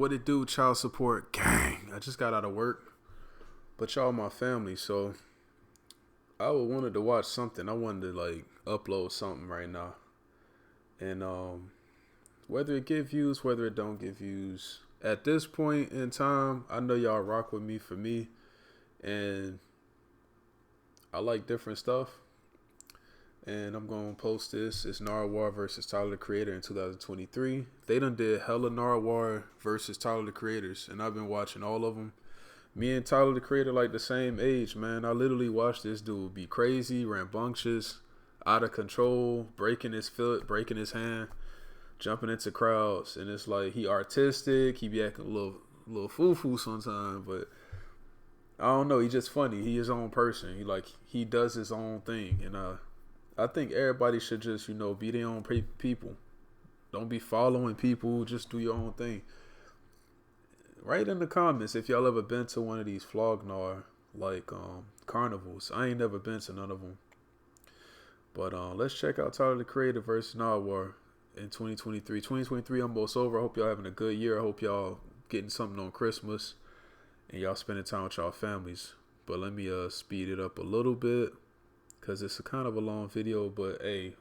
What it do, child support gang? I just got out of work, but y'all my family, so I wanted to watch something. I wanted to like upload something right now, and whether it get views, whether it don't get views, at this point in time, I know y'all rock with me for me, and I like different stuff. And I'm going to post this. It's Nardwuar versus Tyler the Creator in 2023. They done did hella Nardwuar versus Tyler the Creators, and I've been watching all of them. Me and Tyler the Creator like the same age, man. I literally watched this dude be crazy, rambunctious, out of control, breaking his foot, breaking his hand, jumping into crowds. And it's like he artistic. He be acting a little foo-foo sometimes, but I don't know. He just funny. He his own person. He does his own thing, and I think everybody should just, be their own people. Don't be following people. Just do your own thing. Write in the comments if y'all ever been to one of these flognar, carnivals. I ain't never been to none of them. But let's check out Tyler the Creator versus Nardwuar in 2023. 2023 almost over. I hope y'all having a good year. I hope y'all getting something on Christmas and y'all spending time with y'all families. But let me speed it up a little bit, because it's a kind of a long video. But hey,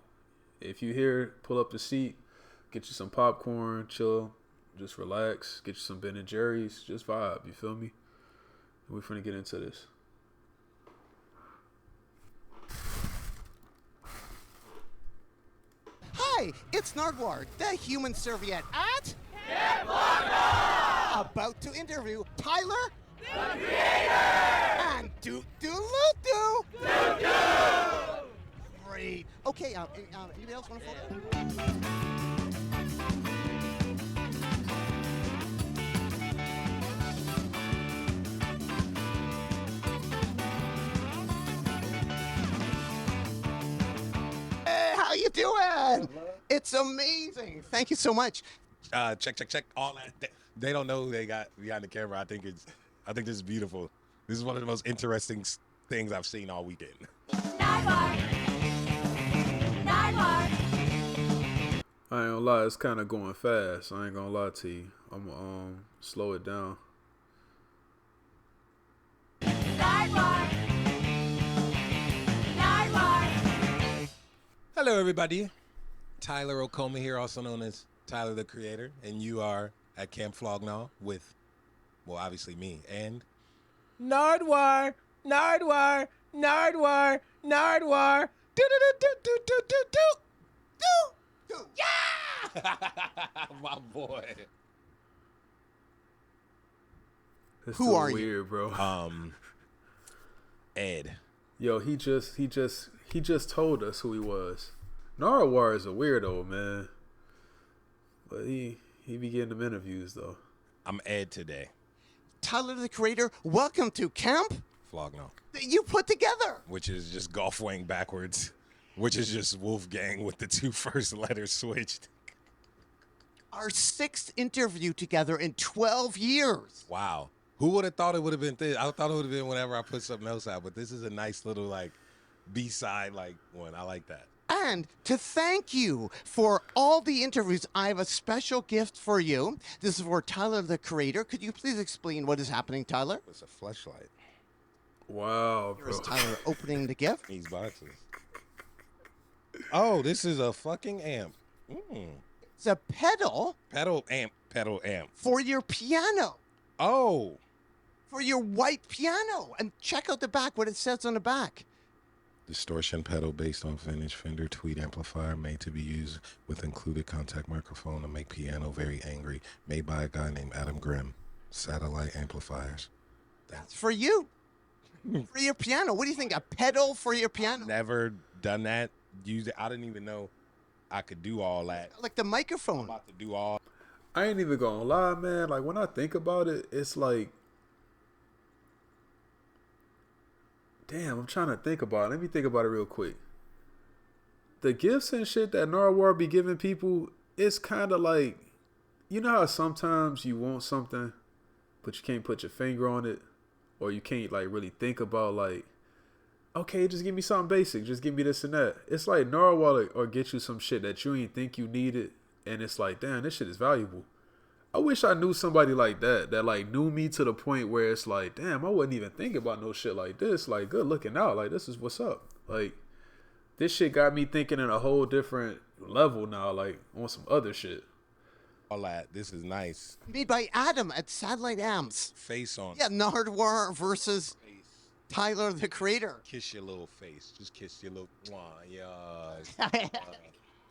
if you here, pull up the seat, get you some popcorn, chill, just relax, get you some Ben and Jerry's, just vibe, you feel me? And we're finna get into this. Hi, it's Nardwuar, the human serviette at about to interview Tyler the Creator and Doot-Doo-Loot-Doo. Great. Okay, anybody else want to photo? Hey, how you doing? It's amazing. Thank you so much. Check. All that. They don't know they got behind the camera. I think this is beautiful. This is one of the most interesting things I've seen all weekend. I ain't gonna lie, it's kind of going fast. I ain't gonna lie to you. I'm gonna slow it down. Hello, everybody. Tyler Okoma here, also known as Tyler the Creator, and you are at Camp Flognaw with, well, obviously me and Nardwuar. Do. Yeah! My boy. Who are weird, you, bro? Ed. Yo, he just told us who he was. Nardwuar is a weirdo, man. But he be getting them interviews though. I'm Ed today. Tyler the Creator, welcome to Camp Flognaw. That you put together. Which is just golf wang backwards. Which is just Wolfgang with the two first letters switched. Our 6th interview together in 12 years. Wow. Who would have thought it would have been this? I thought it would have been whenever I put something else out, but this is a nice little B-side one. I like that. And to thank you for all the interviews, I have a special gift for you. This is for Tyler the Creator. Could you please explain what is happening, Tyler? It's a fleshlight. Wow, Here is Tyler opening the gift. These boxes. Oh, this is a fucking amp. It's a pedal. Pedal amp. For your piano. Oh. For your white piano. And check out the back, what it says on the back. Distortion pedal based on vintage Fender Tweed amplifier, made to be used with included contact microphone to make piano very angry. Made by a guy named Adam Grimm. Satellite amplifiers. That's for you. For your piano. What do you think? A pedal for your piano? Never done that. Used it. I didn't even know I could do all that. Like the microphone. I'm about to do all. I ain't even gonna lie, man. Like when I think about it, it's like, damn, I'm trying to think about it. Let me think about it real quick. The gifts and shit that Nardwuar be giving people, it's kind of like, you know how sometimes you want something, but you can't put your finger on it, or you can't really think about okay, just give me something basic. Just give me this and that. It's like Nardwuar or get you some shit that you ain't think you needed, and it's like, damn, this shit is valuable. I wish I knew somebody like that like knew me to the point where it's like, damn, I wasn't even thinking about no shit like this. Like, good looking out. Like, this is what's up. Like, this shit got me thinking in a whole different level now. Like, on some other shit. All that. This is nice. Made by Adam at Satellite Amps. Face on. Yeah, Nardwuar versus Face. Tyler, the Creator. Kiss your little face. Just kiss your little. Yeah.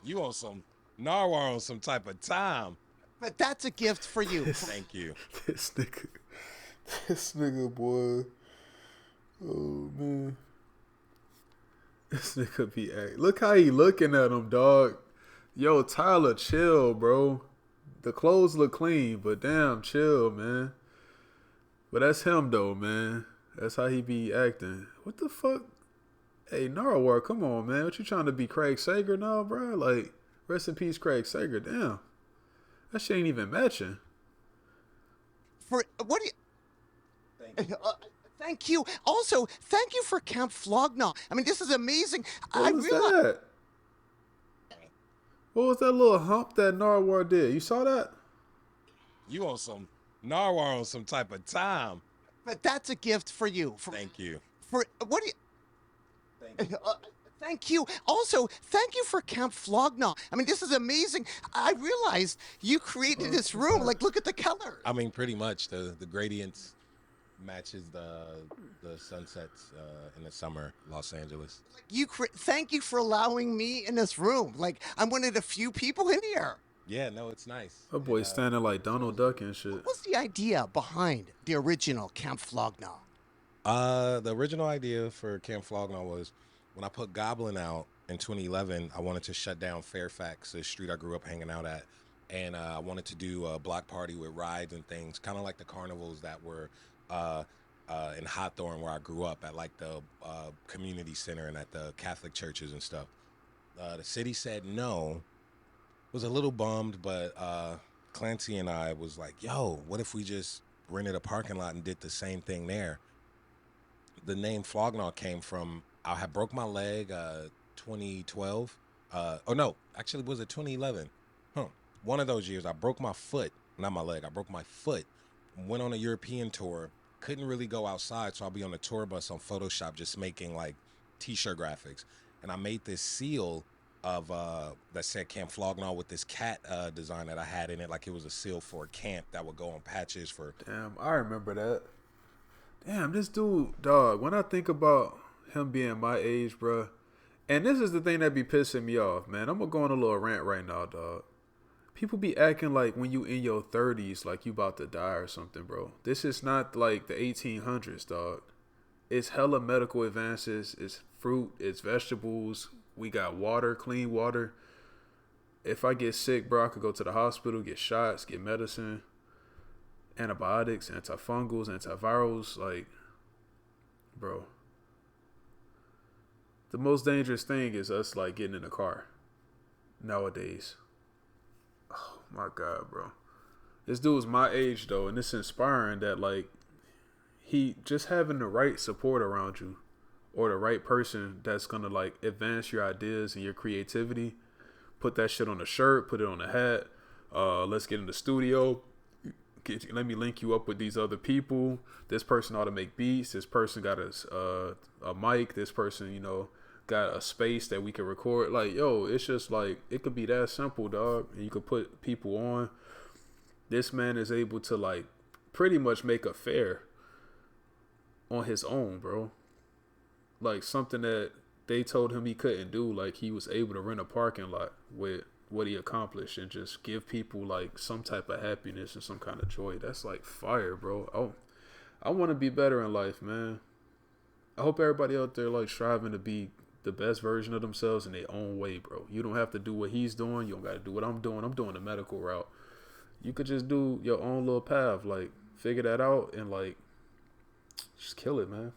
You on some Narwhal on some type of time. But that's a gift for you. Thank you. This nigga, boy. Oh man, this nigga be act. Look how he looking at him, dog. Yo, Tyler, chill, bro. The clothes look clean, but damn, chill, man. But that's him though, man. That's how he be acting. What the fuck? Hey, Nardwuar, come on, man. What you trying to be, Craig Sager now, bro? Like, rest in peace, Craig Sager. Damn. That shit ain't even matching. For what do you? Thank you. Also, thank you for Camp Flognaw. I mean, this is amazing. What was that? What was that little hump that Nardwuar did? You saw that? You on some Narwhal on some type of time. But that's a gift for you. Thank you. For what do you? Thank you. Also, thank you for Camp Flognaw. I mean, this is amazing. I realized you created this room. Like, look at the color. I mean, pretty much the gradients matches the sunsets in the summer Los Angeles. Thank you for allowing me in this room. Like, I'm one of the few people in here. Yeah, no, it's nice. That boy standing like Donald Duck and shit. What was the idea behind the original Camp Flognaw? The original idea for Camp Flognaw was when I put Goblin out in 2011, I wanted to shut down Fairfax, the street I grew up hanging out at. And I wanted to do a block party with rides and things, kind of like the carnivals that were in Hawthorne where I grew up at, like the community center and at the Catholic churches and stuff. The city said no. Was a little bummed, but Clancy and I was like, yo, what if we just rented a parking lot and did the same thing there? The name Flognaw came from, I had broke my leg 2012. Oh no, actually was it 2011? One of those years I broke my foot, not my leg, I broke my foot, went on a European tour, couldn't really go outside, so I'll be on a tour bus on Photoshop just making like t-shirt graphics. And I made this seal of that said Camp Flognaw with this cat design that I had in it, like it was a seal for a camp that would go on patches for. Damn, I remember that. Damn, this dude, dog, when I think about him being my age, bruh, and this is the thing that be pissing me off, man. I'm gonna go on a little rant right now, dog. People be acting like when you in your 30s, like you about to die or something, bro. This is not like the 1800s, dog. It's hella medical advances. It's fruit. It's vegetables. We got water, clean water. If I get sick, bro, I could go to the hospital, get shots, get medicine, antibiotics, antifungals, antivirals. Like, bro, the most dangerous thing is us like getting in a car nowadays. Oh my God, bro. This dude's my age though, and it's inspiring that like he just having the right support around you or the right person that's gonna like advance your ideas and your creativity. Put that shit on a shirt, put it on a hat. Let's get in the studio. Let me link you up with these other people. This person ought to make beats. This person got a mic. This person, you know, got a space that we can record. Like, yo, it's just like, it could be that simple, dog. And you could put people on. This man is able to like pretty much make a fair on his own, bro. Like something that they told him he couldn't do. Like he was able to rent a parking lot with what he accomplished and just give people like some type of happiness and some kind of joy. That's like fire, bro. Oh, I want to be better in life, man. I hope everybody out there like striving to be the best version of themselves in their own way, bro. You don't have to do what he's doing. You don't got to do what I'm doing. I'm doing the medical route. You could just do your own little path. Like figure that out and like just kill it, man.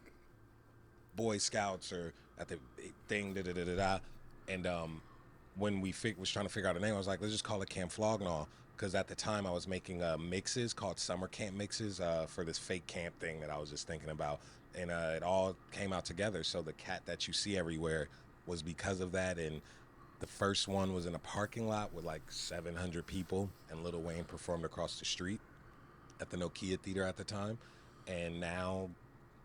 Boy Scouts or at the thing, and when we was trying to figure out a name, I was like, let's just call it Camp Flognaw, because at the time I was making mixes called summer camp mixes for this fake camp thing that I was just thinking about, and it all came out together. So the cat that you see everywhere was because of that, and The first one was in a parking lot with like 700 people, and Lil Wayne performed across the street at the Nokia Theater at the time. And now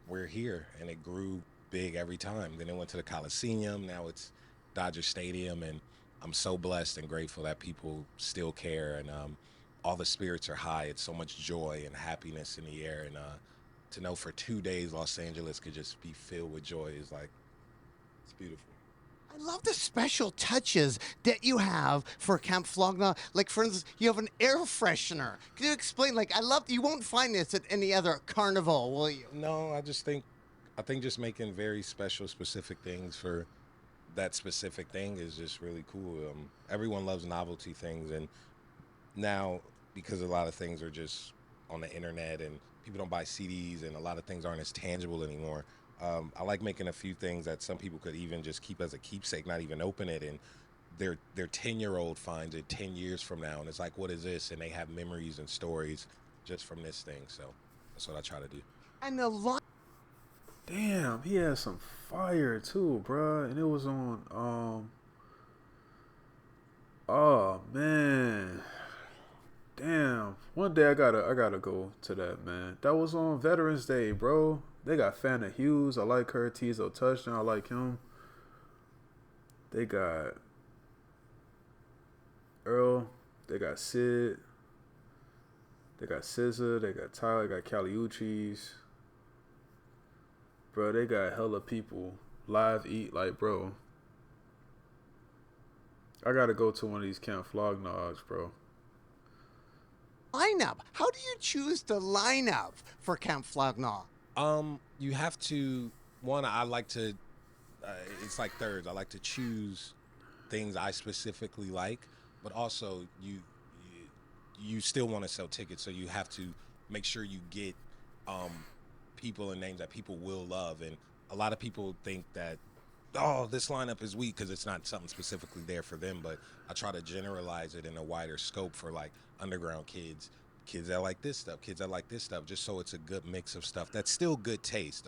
we're here, and it grew big every time. Then it went to the Coliseum. Now it's Dodger Stadium, and I'm so blessed and grateful that people still care, and all the spirits are high. It's so much joy and happiness in the air, and to know for 2 days Los Angeles could just be filled with joy is like, it's beautiful. I love the special touches that you have for Camp Flog Gnaw. Like, for instance, you have an air freshener. Can you explain? Like, I love, you won't find this at any other carnival, will you? No, I think just making very special, specific things for that specific thing is just really cool. Everyone loves novelty things, and now because a lot of things are just on the internet and people don't buy CDs and a lot of things aren't as tangible anymore. I like making a few things that some people could even just keep as a keepsake, not even open it, and their 10-year-old finds it 10 years from now, and it's like, what is this? And they have memories and stories just from this thing. So that's what I try to do. And the line. Damn, he had some fire too, bruh. And it was on oh man. Damn. One day I gotta go to that, man. That was on Veterans Day, bro. They got Fanta Hughes. I like her. Tizo Touchdown. I like him. They got Earl. They got Sid. They got SZA. They got Tyler. They got Cali Uchis. Bro, they got hella people live eat. Like, bro, I gotta go to one of these Camp Flog Gnaws, bro. Lineup. How do you choose the lineup for Camp Flog Gnaw? You have to, one, I like to, it's like thirds. I like to choose things I specifically like, but also you still want to sell tickets, so you have to make sure you get people and names that people will love. And a lot of people think that, oh, this lineup is weak because it's not something specifically there for them, but I try to generalize it in a wider scope for like underground kids that like this stuff, kids that like this stuff, just so it's a good mix of stuff that's still good taste.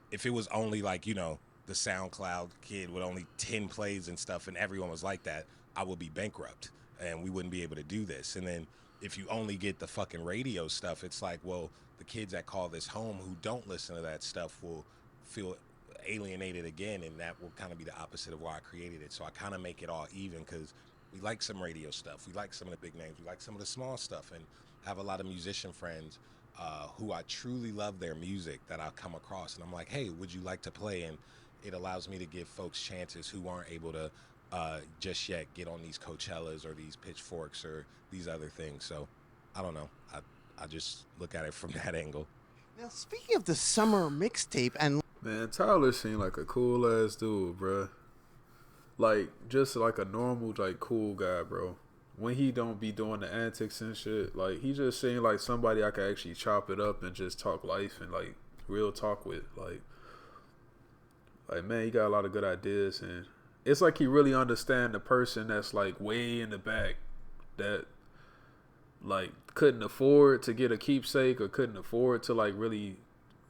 If it was only like, you know, the SoundCloud kid with only 10 plays and stuff and everyone was like that, I would be bankrupt and we wouldn't be able to do this. And then if you only get the fucking radio stuff, it's like, well, the kids that call this home who don't listen to that stuff will feel alienated again, and that will kind of be the opposite of why I created it. So I kind of make it all even because we like some radio stuff, we like some of the big names, we like some of the small stuff, and I have a lot of musician friends who I truly love their music that I'll come across, and I'm like, hey, would you like to play? And it allows me to give folks chances who aren't able to just yet get on these Coachellas or these Pitchforks or these other things. So I don't know, I just look at it from that angle. Now, speaking of the summer mixtape, and Man, Tyler seemed like a cool ass dude, bro. Like, just like a normal, like, cool guy, bro. When he don't be doing the antics and shit, like, he just seemed like somebody I could actually chop it up and just talk life and, like, real talk with. Like, man, he got a lot of good ideas, and it's like he really understand the person that's, like, way in the back that, like, couldn't afford to get a keepsake or couldn't afford to, like, really,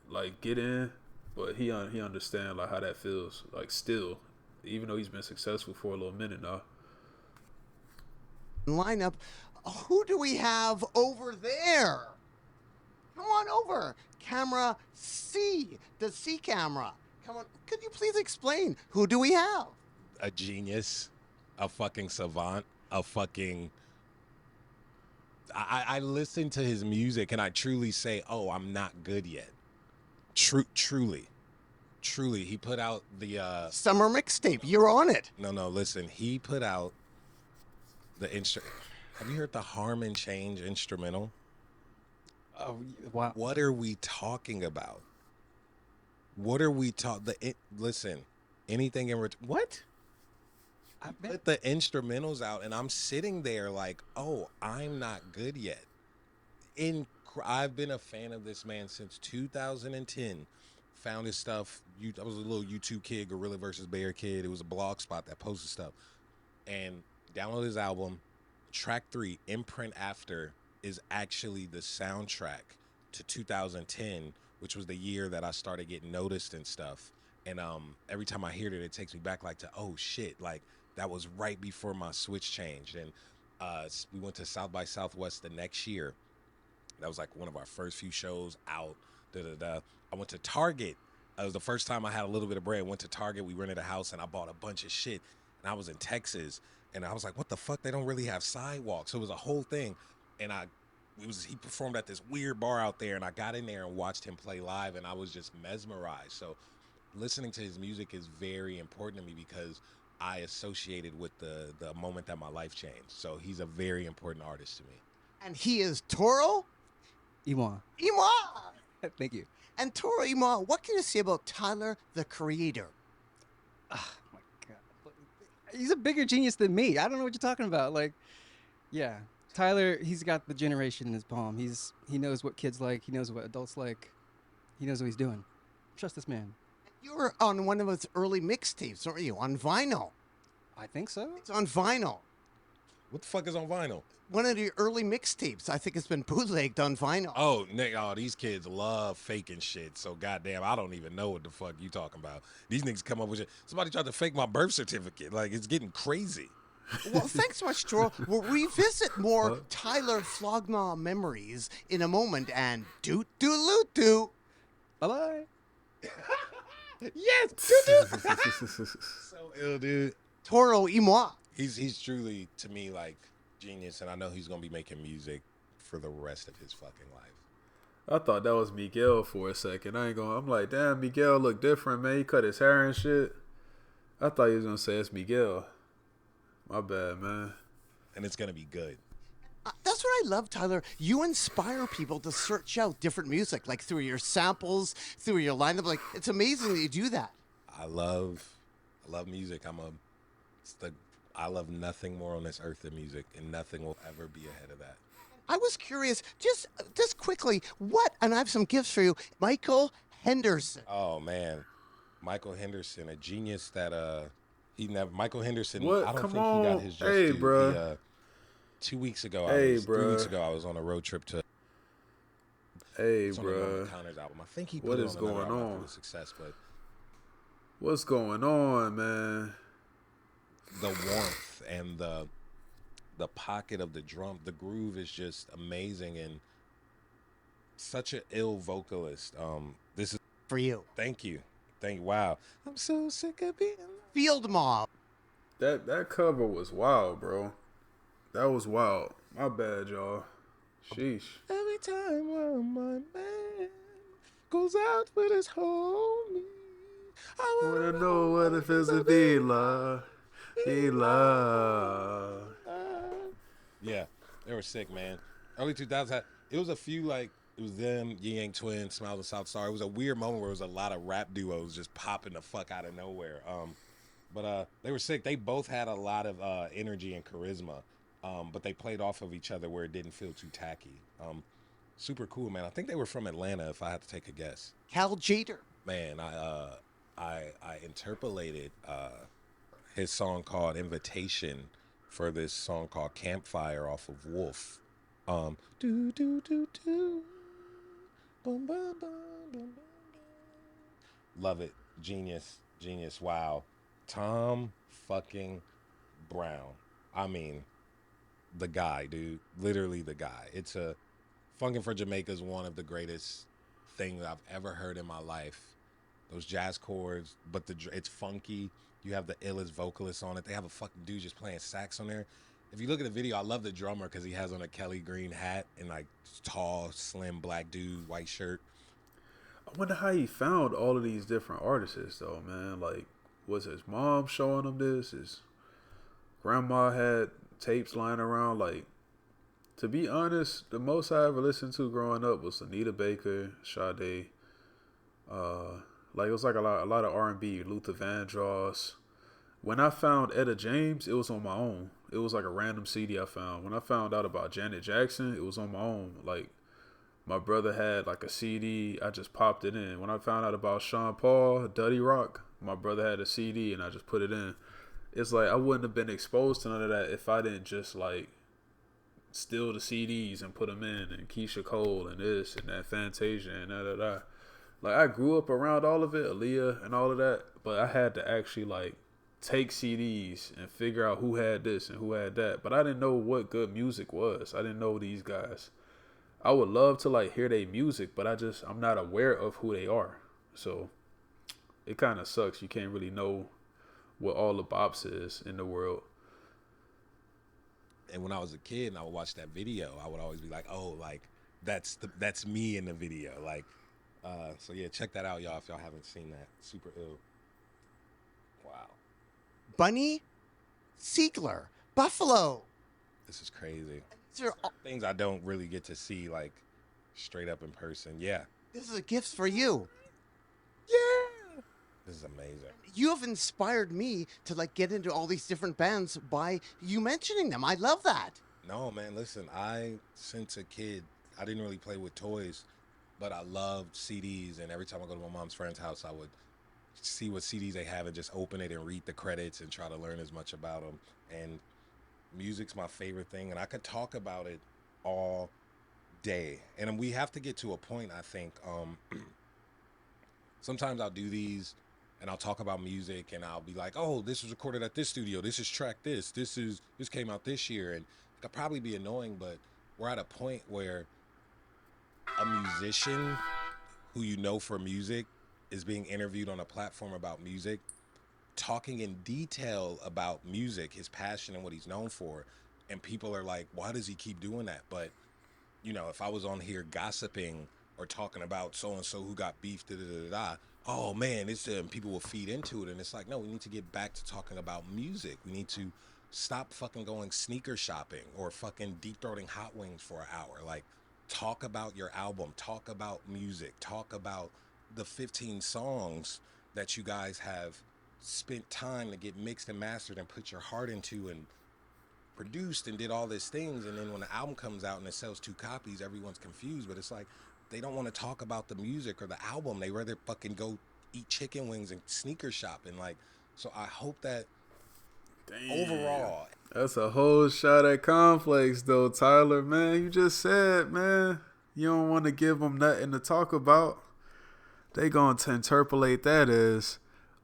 like, get in. But he understand like how that feels, like, still, even though he's been successful for a little minute now. lineup, who do we have over there? Come on over. Camera C, the C camera. Come on, could you please explain, who do we have? A genius, a fucking savant, a fucking... I listen to his music and I truly say, oh, I'm not good yet. Truly, he put out the Summer mixtape, you're on it. No, listen, he put out the have you heard the Harm & Change instrumental? Oh, wow. What are we talking about? What are we listen, anything in what? I put the instrumentals out and I'm sitting there like, oh, I'm not good yet. I've been a fan of this man since 2010. Found his stuff. I was a little YouTube kid, Gorilla versus Bear kid. It was a blog spot that posted stuff. And downloaded his album. Track 3, Imprint After, is actually the soundtrack to 2010, which was the year that I started getting noticed and stuff. And every time I hear it, it takes me back like to, oh shit, like that was right before my switch changed, and we went to South by Southwest the next year. That was like one of our first few shows out. Da da da. I went to Target. It was the first time I had a little bit of bread. Went to Target. We rented a house, and I bought a bunch of shit. And I was in Texas, and I was like, "What the fuck? They don't really have sidewalks." So it was a whole thing, and he performed at this weird bar out there, and I got in there and watched him play live, and I was just mesmerized. So listening to his music is very important to me because I associated with the moment that my life changed. So he's a very important artist to me. And he is Toro Iwan. Iwan. Thank you. And Toro Iwan, what can you say about Tyler, the Creator? Oh my God. He's a bigger genius than me. I don't know what you're talking about. Like, yeah. Tyler, he's got the generation in his palm. He knows what kids like. He knows what adults like. He knows what he's doing. Trust this man. You were on one of his early mixtapes, weren't you? On vinyl. I think so. It's on vinyl. What the fuck is on vinyl? One of the early mixtapes. I think it's been bootlegged on vinyl. Oh, Nick, these kids love faking shit. So goddamn, I don't even know what the fuck you talking about. These niggas come up with shit. Somebody tried to fake my birth certificate. Like, it's getting crazy. Well, thanks so much, Toro. We'll revisit more Tyler Flognaw memories in a moment. And doot-doot-loot-doo. Bye-bye. Yes, so ill, dude. Toro Iwan. He's truly, to me, like, genius, and I know he's gonna be making music for the rest of his fucking life. I thought that was Miguel for a second. I'm like, damn, Miguel look different, man. He cut his hair and shit. I thought he was gonna say it's Miguel. My bad, man. And it's gonna be good. That's what I love, Tyler. You inspire people to search out different music, like through your samples, through your lineup. Like, it's amazing that you do that. I love music. I love nothing more on this earth than music, and nothing will ever be ahead of that. I was curious, just quickly, what, and I have some gifts for you, Michael Henderson. Oh man, Michael Henderson, a genius that Michael Henderson. What? I don't Come think on. he got his just Hey, due. bruh. 2 weeks ago, 3 weeks ago, I was on a road trip to. Hey, It's on the bro. Counters album. I think he put What it is on another going album on? after the success, but What's going on, man? the warmth and the pocket of the drum, the groove is just amazing, and such an ill vocalist. This is For you. thank you. Wow. I'm so sick of being Field Mob. That cover was wild, bro. That was wild. My bad, y'all. Sheesh. every time my man goes out with his homie. I Wanna know what it feels to be loved. Be loved. Yeah, they were sick, man. Early 2000s, it was a few, like, it was them, Yin Yang Twins, Smiles and South Star. It was a weird moment where it was a lot of rap duos just popping the fuck out of nowhere. But they were sick. They both had a lot of energy and charisma, but they played off of each other where it didn't feel too tacky. Super cool, man. I think they were from Atlanta, if I had to take a guess. Cal Jader. Man, I interpolated his song called Invitation for this song called Campfire off of Wolf. Do do do do. Boom, boom, boom, boom, boom. Love it. Genius. Wow. Tom fucking Brown. I mean, the guy, dude. Literally the guy. It's Funkin' for Jamaica is one of the greatest things I've ever heard in my life. Those jazz chords, but it's funky. You have the illest vocalist on it. They have a fucking dude just playing sax on there. If you look at the video, I love the drummer because he has on a Kelly Green hat and like tall, slim black dude, white shirt. I wonder how he found all of these different artists, though, man. Like, was his mom showing him this? His grandma had tapes lying around. Like, to be honest, the most I ever listened to growing up was Anita Baker, Sade. Like, it was like a lot of R&B, Luther Vandross. When I found Etta James, it was on my own. It was like a random CD I found. When I found out about Janet Jackson, it was on my own. Like, my brother had like a CD, I just popped it in. When I found out about Sean Paul, Duddy Rock, my brother had a CD and I just put it in. It's like I wouldn't have been exposed to none of that if I didn't just like steal the CDs and put them in, and Keisha Cole and this and that, Fantasia and da. Like, I grew up around all of it, Aaliyah and all of that, but I had to actually like take CDs and figure out who had this and who had that. But I didn't know what good music was. I didn't know these guys. I would love to like hear their music, but I'm not aware of who they are. So it kind of sucks. You can't really know what all the bops is in the world. And when I was a kid and I would watch that video, I would always be like, oh, like that's me in the video. Like, so yeah, check that out, y'all, if y'all haven't seen that. Super ill. Wow. Bunny, Siegler, Buffalo. This is crazy. These are all, Things I don't really get to see like straight up in person. Yeah. this is a gift for you. Yeah. This is amazing. You have inspired me to like get into all these different bands by you mentioning them. I love that. No, man, listen, since a kid, I didn't really play with toys, but I loved CDs, and every time I go to my mom's friend's house, I would see what CDs they have and just open it and read the credits and try to learn as much about them. And music's my favorite thing, and I could talk about it all day. And we have to get to a point, I think, sometimes I'll do these and I'll talk about music and I'll be like, oh, this was recorded at this studio, this is track this came out this year, and it could probably be annoying, but we're at a point where a musician who you know for music is being interviewed on a platform about music, talking in detail about music, his passion and what he's known for, and people are like, why does he keep doing that? But you know, if I was on here gossiping or talking about so and so who got beef, oh man, people will feed into it, and it's like, no, we need to get back to talking about music. We need to stop fucking going sneaker shopping or fucking deep throating hot wings for an hour. Like, talk about your album, talk about music, talk about the 15 songs that you guys have spent time to get mixed and mastered and put your heart into and produced and did all these things, and then when the album comes out and it sells 2 copies, everyone's confused. But it's like, they don't want to talk about the music or the album. They rather fucking go eat chicken wings and sneaker shop. And like, so I hope that overall, that's a whole shot at Complex though, Tyler, man. You just said, man, you don't want to give them nothing to talk about. They gonna interpolate that as,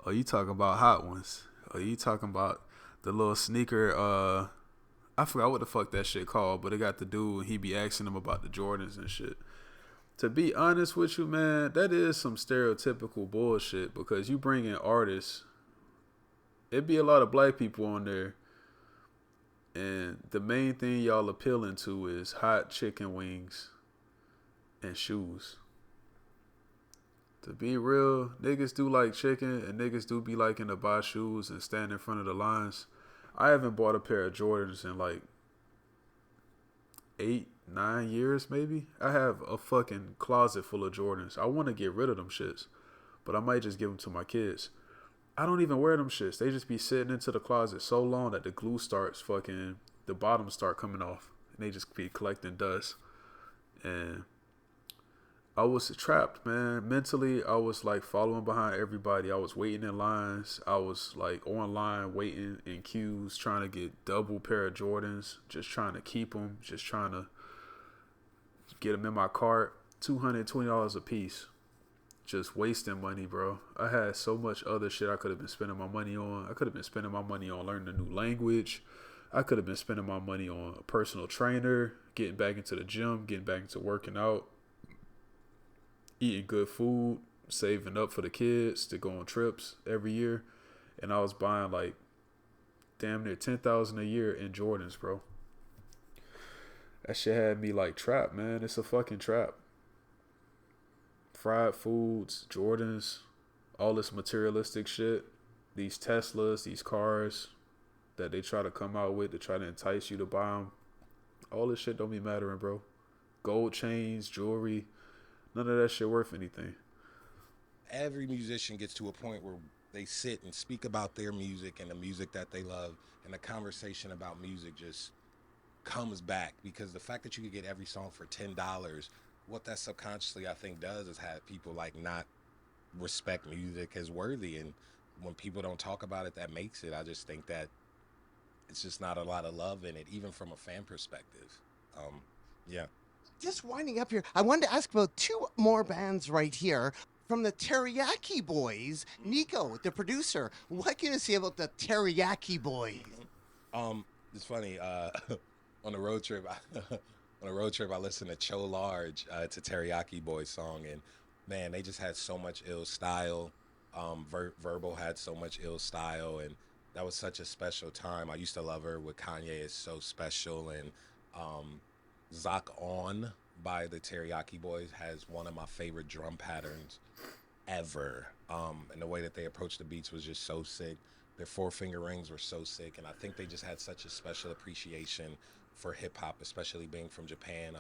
oh, you talking about hot ones. Oh, you talking about the little sneaker, I forgot what the fuck that shit called, but it got the dude, he be asking him about the Jordans and shit. To be honest with you, man, that is some stereotypical bullshit, because you bring in artists, it'd be a lot of black people on there, and the main thing y'all appealing to is hot chicken wings and shoes. To be real, niggas do like chicken, and niggas do be liking to buy shoes and stand in front of the lines. I haven't bought a pair of Jordans in like 8-9 years maybe. I have a fucking closet full of Jordans. I want to get rid of them shits, but I might just give them to my kids. I don't even wear them shits. They just be sitting into the closet so long that the glue starts fucking, the bottoms start coming off, and they just be collecting dust. And I was trapped, man. Mentally, I was like following behind everybody. I was waiting in lines. I was like online waiting in queues, trying to get double pair of Jordans, just trying to keep them, just trying to get them in my cart. $220 a piece. Just wasting money, bro. I had so much other shit I could have been spending my money on. I could have been spending my money on learning a new language. I could have been spending my money on a personal trainer, getting back into the gym, getting back into working out, eating good food, saving up for the kids to go on trips every year. And I was buying like damn near $10,000 a year in Jordans, bro. That shit had me like trapped, man. It's a fucking trap. Fried foods, Jordans, all this materialistic shit, these Teslas, these cars that they try to come out with to try to entice you to buy them. All this shit don't be mattering, bro. Gold chains, jewelry, none of that shit worth anything. Every musician gets to a point where they sit and speak about their music and the music that they love, and the conversation about music just comes back, because the fact that you could get every song for $10, what that subconsciously I think does is have people like not respect music as worthy, and when people don't talk about it, that makes it. I just think that it's just not a lot of love in it, even from a fan perspective. Yeah. Just winding up here, I wanted to ask about 2 more bands right here. from the Teriyaki Boys. Nico, the producer, what can you say about the Teriyaki Boys? It's funny. On a road trip, I listened to Cho Large. It's a Teriyaki Boys song, and man, they just had so much ill style. Verbal had so much ill style, and that was such a special time. I used to love her with Kanye is so special, and Zoc On by the Teriyaki Boys has one of my favorite drum patterns ever. And the way that they approached the beats was just so sick. Their four finger rings were so sick, and I think they just had such a special appreciation for hip hop, especially being from Japan.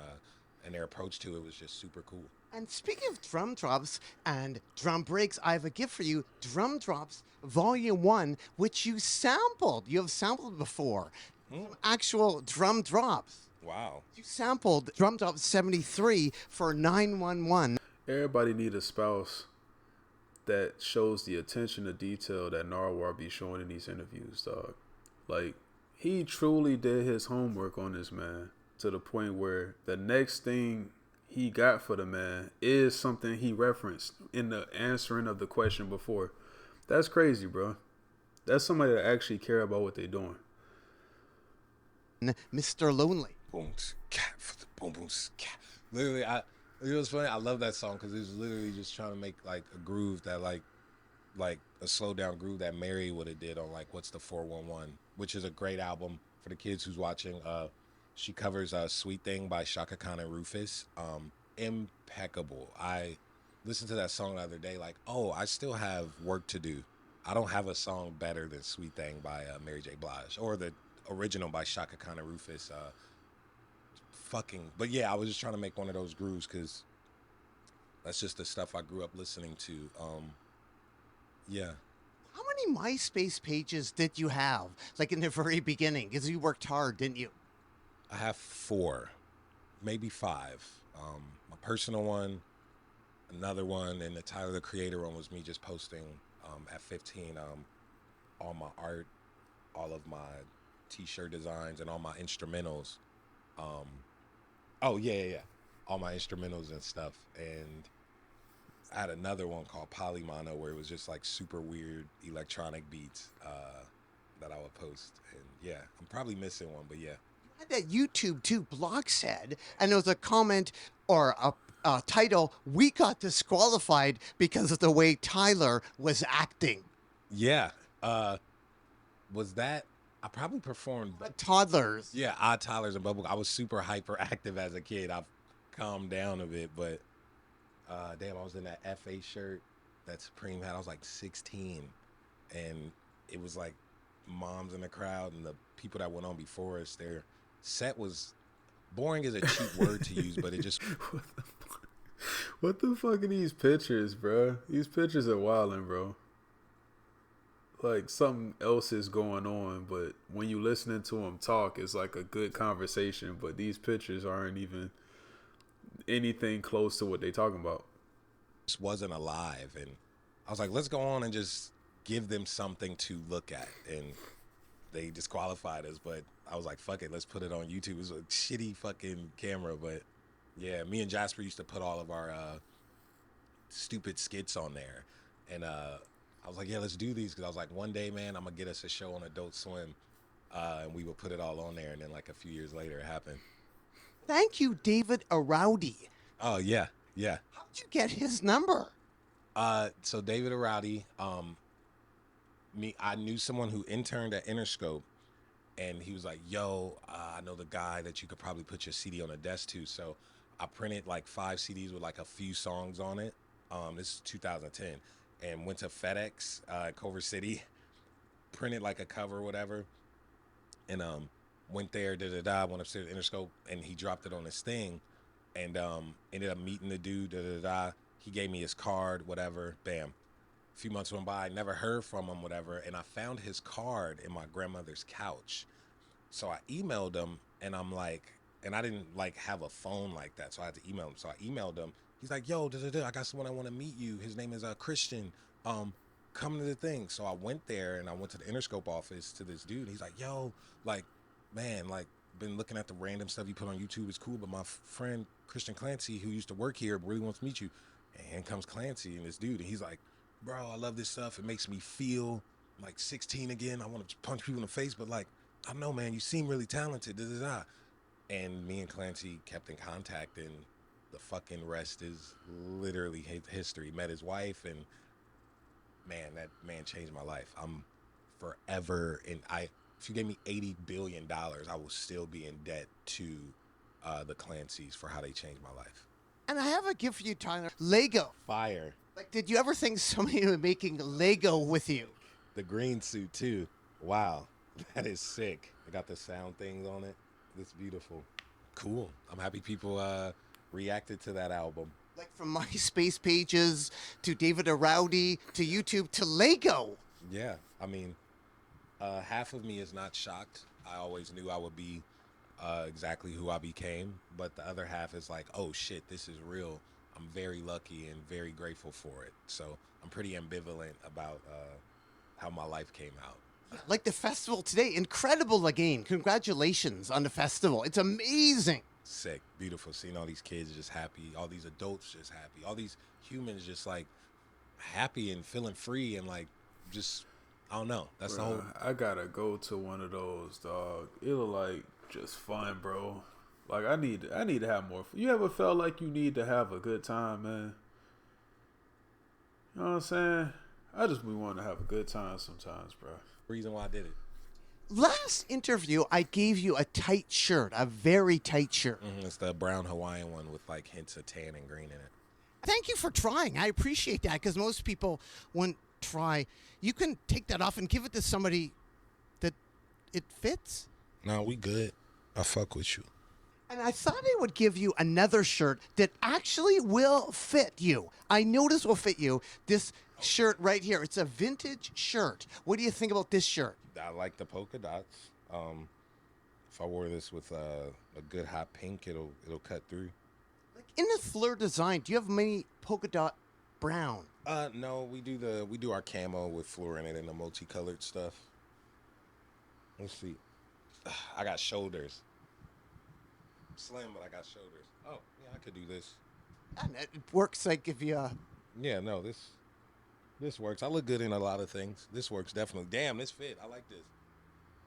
And their approach to it was just super cool. And speaking of drum drops and drum breaks, I have a gift for you. Drum Drops Volume 1, which you sampled. You have sampled before. Some actual drum drops. Wow. You sampled Drum Drop 73 for 911. Everybody need a spouse that shows the attention to detail that Nardwuar be showing in these interviews, dog. Like, he truly did his homework on this man to the point where the next thing he got for the man is something he referenced in the answering of the question before. That's crazy, bro. That's somebody that actually care about what they're doing. Mr. Lonely. Boom, cat for the boom, boom, cat. Literally, it was funny. I love that song because it was literally just trying to make like a groove that like a slow down groove that Mary would have did on like What's the 411, which is a great album for the kids who's watching. She covers Sweet Thing by Shaka Khan and Rufus. Impeccable. I listened to that song the other day like, oh, I still have work to do. I don't have a song better than Sweet Thing by Mary J. Blige or the original by Shaka Khan and Rufus. But yeah, I was just trying to make one of those grooves because that's just the stuff I grew up listening to. Yeah. How many MySpace pages did you have, like in the very beginning? Because you worked hard, didn't you? I have 4, maybe 5. My personal one, another one, and the Tyler the Creator one was me just posting at 15 all my art, all of my t-shirt designs, and all my instrumentals. All my instrumentals and stuff. And I had another one called Polymono where it was just like super weird electronic beats that I would post. And yeah, I'm probably missing one, but yeah. You had that YouTube too, Block said, and there was a comment or a title, "We got disqualified because of the way Tyler was acting." Yeah. Was that? I probably performed Toddlers. Yeah, Odd Toddlers and Bubble. I was super hyperactive as a kid. I've calmed down a bit, but damn, I was in that FA shirt that Supreme had. I was like 16, and it was like moms in the crowd and the people that went on before us. Their set was boring is a cheap word to use, but it just What the fuck are these pictures, bro? These pictures are wildin', bro. Like something else is going on, but when you listening to them talk, it's like a good conversation. But these pictures aren't even anything close to what they talking about. just wasn't alive, and I was like, let's go on and just give them something to look at, and they disqualified us. But I was like, fuck it, let's put it on YouTube. It was a shitty fucking camera, but yeah, me and Jasper used to put all of our stupid skits on there, and I was like, yeah, let's do these, because I was like, one day, man, I'm gonna get us a show on Adult Swim, and we would put it all on there, and then like a few years later it happened. Thank you, David Arowdy. Oh yeah. How'd you get his number? So David Arowdy, I knew someone who interned at Interscope, and he was like, yo, I know the guy that you could probably put your CD on a desk to. So I printed like 5 CDs with like a few songs on it. This is 2010, and went to FedEx, Culver City, printed like a cover or whatever, and went there, went upstairs to Interscope, and he dropped it on his thing, and ended up meeting the dude, he gave me his card, whatever, bam. A few months went by, never heard from him, whatever, and I found his card in my grandmother's couch. So I emailed him, and I'm like, and I didn't like have a phone like that, so I had to email him. So I emailed him. He's like, yo, I got someone I want to meet you. His name is Christian. Come to the thing. So I went there, and I went to the Interscope office to this dude. He's like, yo, like, man, like, been looking at the random stuff you put on YouTube. It's cool, but my friend Christian Clancy, who used to work here, really wants to meet you. And in comes Clancy and this dude, and he's like, bro, I love this stuff. It makes me feel like 16 again. I want to punch people in the face, but like, I don't know, man, you seem really talented. Da, da, da. And me and Clancy kept in contact, and the fucking rest is literally history. Met his wife, and man, that man changed my life. I'm forever, and if you gave me $80 billion, I will still be in debt to the Clancys for how they changed my life. And I have a gift for you, Tyler. Lego. Fire. Like, did you ever think somebody would be making Lego with you? The green suit too. Wow, that is sick. I got the sound things on it. It's beautiful. Cool. I'm happy people reacted to that album. Like from MySpace pages to David Arowdy to YouTube to Lego. Yeah, I mean, half of me is not shocked. I always knew I would be exactly who I became, but the other half is like, oh shit, this is real. I'm very lucky and very grateful for it. So I'm pretty ambivalent about how my life came out. Like the festival today, incredible again. Congratulations on the festival. It's amazing. Sick, beautiful. Seeing all these kids just happy, all these adults just happy, all these humans just like happy and feeling free and like just, I don't know. That's the whole. I gotta go to one of those, dog. It look like just fun, bro. Like I need to have more. You ever felt like you need to have a good time, man? You know what I'm saying? I just be wanting to have a good time sometimes, bro. Reason why I did it. Last interview, I gave you a tight shirt, a very tight shirt. It's the brown Hawaiian one with like hints of tan and green in it. Thank you for trying. I appreciate that because most people wouldn't try. You can take that off and give it to somebody that it fits. No, we good. I fuck with you. And I thought I would give you another shirt that actually will fit you. I know this will fit you. This shirt right here. It's a vintage shirt. What do you think about this shirt? I like the polka dots. If I wore this with a good hot pink, it'll cut through. Like in the Fleur design, do you have many polka dot brown? No, we do our camo with Fleur in it and the multicolored stuff. Let's see. I got shoulders. Slim, but I got shoulders. Oh, yeah, I could do this. And it works like if you... Yeah, no, this works. I look good in a lot of things. This works definitely. Damn, this fit. I like this.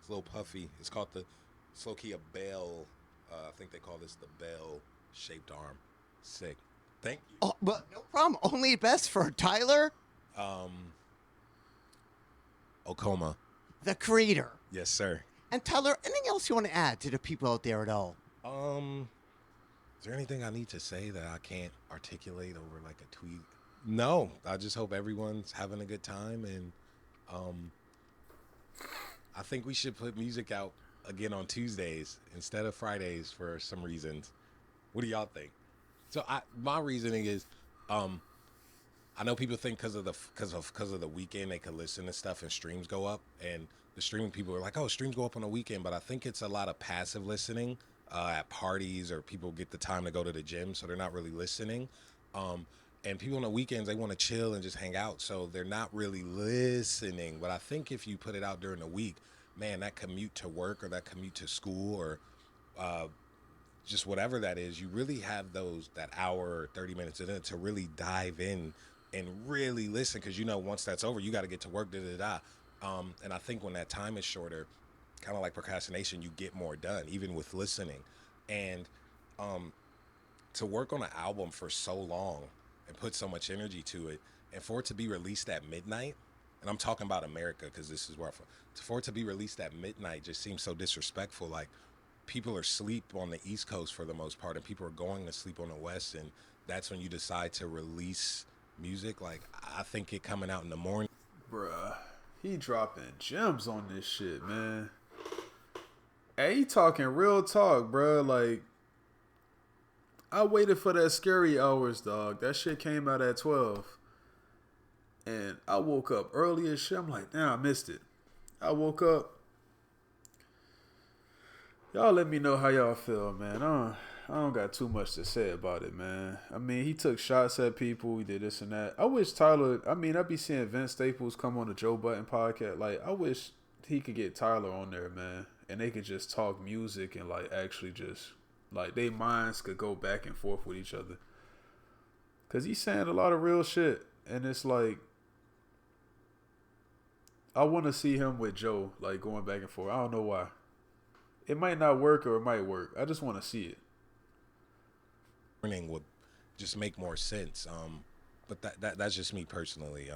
It's a little puffy. It's called it's low-key a bell. I think they call this the bell-shaped arm. Sick. Thank you. Oh, but no problem. Only best for Tyler. Okoma. The creator. Yes, sir. And Tyler, anything else you want to add to the people out there at all? Is there anything I need to say that I can't articulate over like a tweet? No, I just hope everyone's having a good time, and I think we should put music out again on Tuesdays instead of Fridays for some reasons. What do y'all think? So my reasoning is, I know people think because of the weekend they could listen to stuff and streams go up, and the streaming people are like, oh, streams go up on the weekend, but I think it's a lot of passive listening at parties, or people get the time to go to the gym, so they're not really listening. And people on the weekends, they want to chill and just hang out, so they're not really listening. But I think if you put it out during the week, man, that commute to work or that commute to school or just whatever that is, you really have that hour or 30 minutes in it to really dive in and really listen, because once that's over, you got to get to work, and I think when that time is shorter, kind of like procrastination, you get more done, even with listening. And to work on an album for so long and put so much energy to it, and for it to be released at midnight, and I'm talking about America because this is where I'm from, for it to be released at midnight just seems so disrespectful. Like, people are asleep on the East Coast for the most part, and people are going to sleep on the West, and that's when you decide to release music. Like, I think it coming out in the morning. Bruh, he dropping gems on this shit, man. Hey, he talking real talk, bruh. Like, I waited for that Scary Hours, dog. That shit came out at 12. And I woke up early as shit. I'm like, damn, I missed it. I woke up. Y'all let me know how y'all feel, man. I don't got too much to say about it, man. I mean, he took shots at people. He did this and that. I wish Tyler... I mean, I be seeing Vince Staples come on the Joe Budden podcast. Like, I wish he could get Tyler on there, man. And they could just talk music and, like, actually just... Like, their minds could go back and forth with each other. Cause he's saying a lot of real shit, and it's like I want to see him with Joe, like going back and forth. I don't know why. It might not work or it might work. I just want to see it. Would just make more sense. But that's just me personally.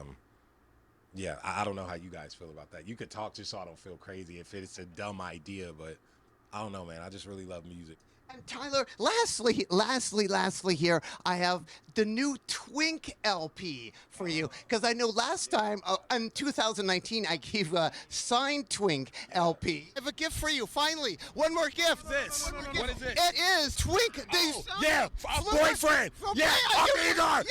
Yeah, I don't know how you guys feel about that. You could talk just so I don't feel crazy if it's a dumb idea, but I don't know, man. I just really love music. And Tyler, lastly here, I have the new Twink LP for you. Because I know last time, in 2019, I gave a signed Twink LP. I have a gift for you, finally. One more gift. This? What is it? It is Twink. Yeah, a boyfriend. Yeah, amigo.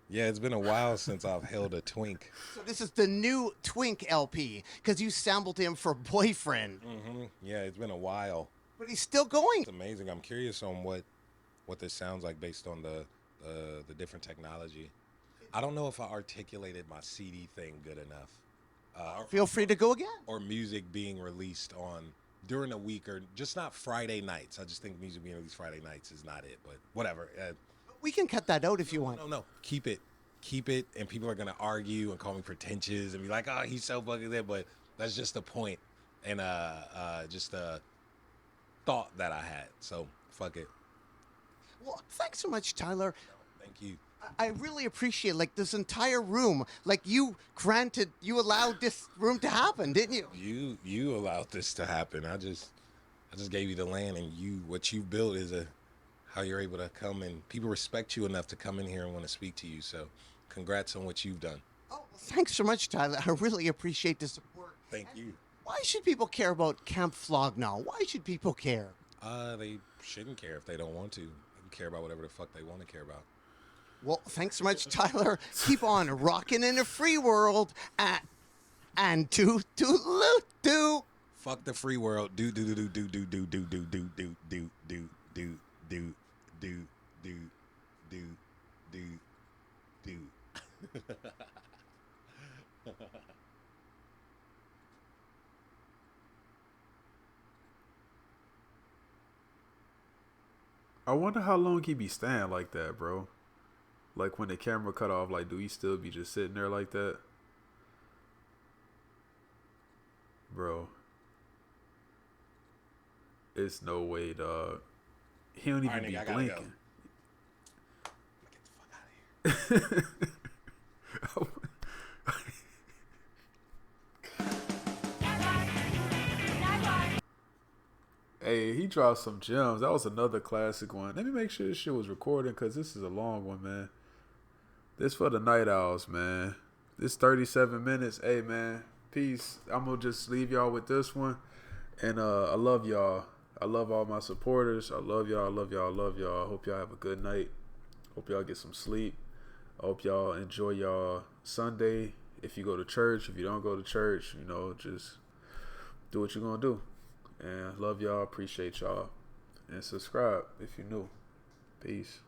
Yeah, it's been a while since I've held a Twink. So this is the new Twink LP, because you sampled him for Boyfriend. Mm-hmm. Yeah, it's been a while. But he's still going. It's amazing. I'm curious on what this sounds like based on the different technology. I don't know if I articulated my CD thing good enough. Feel free to go again. Or music being released on during a week, or just not Friday nights. I just think music being released Friday nights is not it, but whatever. We can cut that out if you want. No. Keep it, and people are gonna argue and call me pretentious and be like, "Oh, he's so fucking there," but that's just the point, and just a thought that I had. So fuck it. Well, thanks so much, Tyler. No, thank you. I really appreciate this entire room. Like you allowed this room to happen, didn't you? You allowed this to happen. I just gave you the land, and what you built is how you're able to come, and people respect you enough to come in here and want to speak to you. So congrats on what you've done. Oh, thanks so much, Tyler. I really appreciate the support. Thank you. Why should people care about Camp Flog now? Why should people care? They shouldn't care if they don't want to. They can care about whatever the fuck they want to care about. Well, thanks so much, Tyler. Keep on rocking in a free world and do. Fuck the free world. Do. I wonder how long he be staying like that, bro. Like when the camera cut off, like do he still be just sitting there like that? Bro. It's no way, dog. He don't even be blinking. Get the fuck out of here. Hey, he dropped some gems. That was another classic one. Let me make sure this shit was recording, because this is a long one, man. This for the night owls, man. This 37 minutes. Hey, man. Peace. I'm going to just leave y'all with this one. And I love y'all. I love all my supporters. I love y'all. I love y'all. I love y'all. I hope y'all have a good night. Hope y'all get some sleep. I hope y'all enjoy y'all Sunday. If you go to church, if you don't go to church, just do what you're going to do. And love y'all. Appreciate y'all. And subscribe if you're new. Peace.